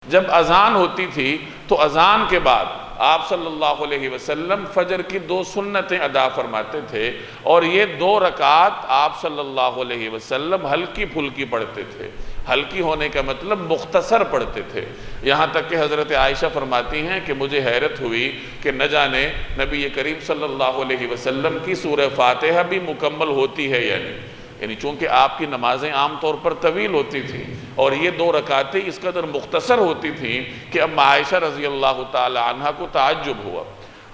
جب اذان ہوتی تھی تو اذان کے بعد آپ صلی اللہ علیہ وسلم فجر کی 2 سنتیں ادا فرماتے تھے، اور یہ 2 رکعات آپ صلی اللہ علیہ وسلم ہلکی پھلکی پڑھتے تھے۔ ہلکی ہونے کا مطلب مختصر پڑھتے تھے، یہاں تک کہ حضرت عائشہ فرماتی ہیں کہ مجھے حیرت ہوئی کہ نہ جانے نبی کریم صلی اللہ علیہ وسلم کی سورہ فاتحہ بھی مکمل ہوتی ہے یا نہیں، یعنی چونکہ آپ کی نمازیں عام طور پر طویل ہوتی تھیں اور یہ 2 رکعتیں اس قدر مختصر ہوتی تھیں کہ اب عائشہ رضی اللہ تعالی عنہ کو تعجب ہوا۔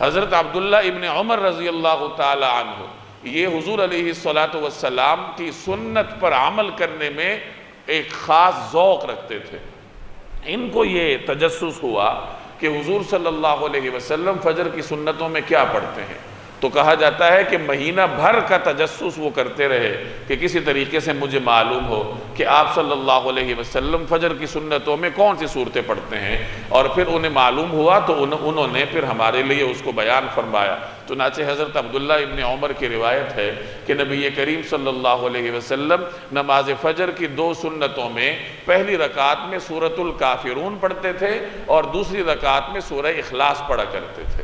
حضرت عبداللہ ابن عمر رضی اللہ تعالی عنہ یہ حضور علیہ السلام کی سنت پر عمل کرنے میں ایک خاص ذوق رکھتے تھے۔ ان کو یہ تجسس ہوا کہ حضور صلی اللہ علیہ وسلم فجر کی سنتوں میں کیا پڑھتے ہیں، تو کہا جاتا ہے کہ مہینہ بھر کا تجسس وہ کرتے رہے کہ کسی طریقے سے مجھے معلوم ہو کہ آپ صلی اللہ علیہ وسلم فجر کی سنتوں میں کون سی صورتیں پڑھتے ہیں، اور پھر انہیں معلوم ہوا تو انہوں نے پھر ہمارے لیے اس کو بیان فرمایا۔ چنانچہ حضرت عبداللہ ابن عمر کی روایت ہے کہ نبی کریم صلی اللہ علیہ وسلم نماز فجر کی 2 سنتوں میں پہلی رکعت میں سورۃ الکافرون پڑھتے تھے اور دوسری رکعت میں سورہ اخلاص پڑھا کرتے تھے۔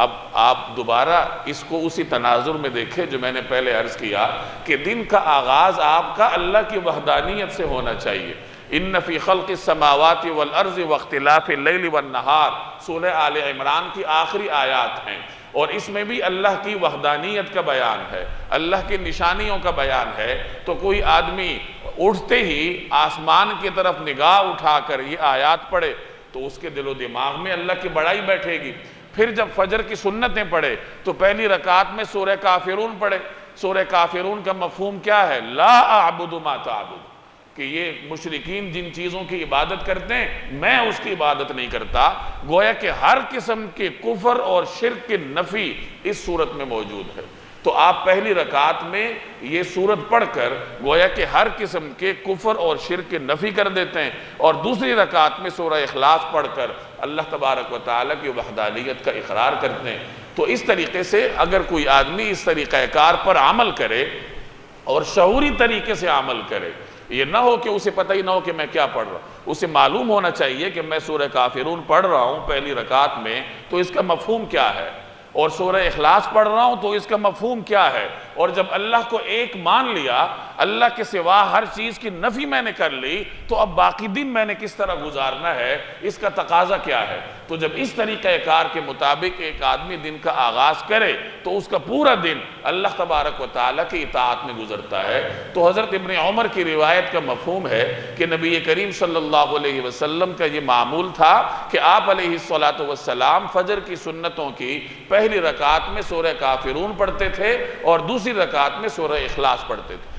اب آپ دوبارہ اس کو اسی تناظر میں دیکھیں جو میں نے پہلے عرض کیا کہ دن کا آغاز آپ کا اللہ کی وحدانیت سے ہونا چاہیے۔ ان فی خلق السماوات والارض واختلاف اللیل والنہار سورہ آل عمران کی آخری آیات ہیں، اور اس میں بھی اللہ کی وحدانیت کا بیان ہے، اللہ کی نشانیوں کا بیان ہے۔ تو کوئی آدمی اٹھتے ہی آسمان کی طرف نگاہ اٹھا کر یہ آیات پڑھے تو اس کے دل و دماغ میں اللہ کی بڑائی بیٹھے گی۔ پھر جب فجر کی سنتیں پڑھے تو پہلی رکعت میں سورہ کافرون پڑھے۔ سورہ کافرون کا مفہوم کیا ہے؟ لا اعبد ما تعبد، کہ یہ مشرکین جن چیزوں کی عبادت کرتے ہیں میں اس کی عبادت نہیں کرتا۔ گویا کہ ہر قسم کے کفر اور شرک کی نفی اس صورت میں موجود ہے۔ تو آپ پہلی رکعت میں یہ سورت پڑھ کر گویا کہ ہر قسم کے کفر اور شرک کی نفی کر دیتے ہیں، اور دوسری رکعت میں سورہ اخلاص پڑھ کر اللہ تبارک و تعالیٰ کی وحدانیت کا اقرار کرتے ہیں۔ تو اس طریقے سے اگر کوئی آدمی اس طریقہ کار پر عمل کرے اور شعوری طریقے سے عمل کرے، یہ نہ ہو کہ اسے پتہ ہی نہ ہو کہ میں کیا پڑھ رہا ہوں، اسے معلوم ہونا چاہیے کہ میں سورہ کافرون پڑھ رہا ہوں پہلی رکعت میں تو اس کا مفہوم کیا ہے، اور سورہ اخلاص پڑھ رہا ہوں تو اس کا مفہوم کیا ہے، اور جب اللہ کو ایک مان لیا، اللہ کے سوا ہر چیز کی نفی میں نے کر لی، تو اب باقی دن میں نے کس طرح گزارنا ہے، اس کا تقاضا کیا ہے۔ تو جب اس طریقہ کار کے مطابق ایک آدمی دن کا آغاز کرے تو اس کا پورا دن اللہ تبارک و تعالیٰ کی اطاعت میں گزرتا ہے۔ تو حضرت ابن عمر کی روایت کا مفہوم ہے کہ نبی کریم صلی اللہ علیہ وسلم کا یہ معمول تھا کہ آپ علیہ السلام فجر کی سنتوں کی پہلی رکعت میں سورہ کافرون پڑھتے تھے اور دوسری رکعت میں سورہ اخلاص پڑھتے تھے۔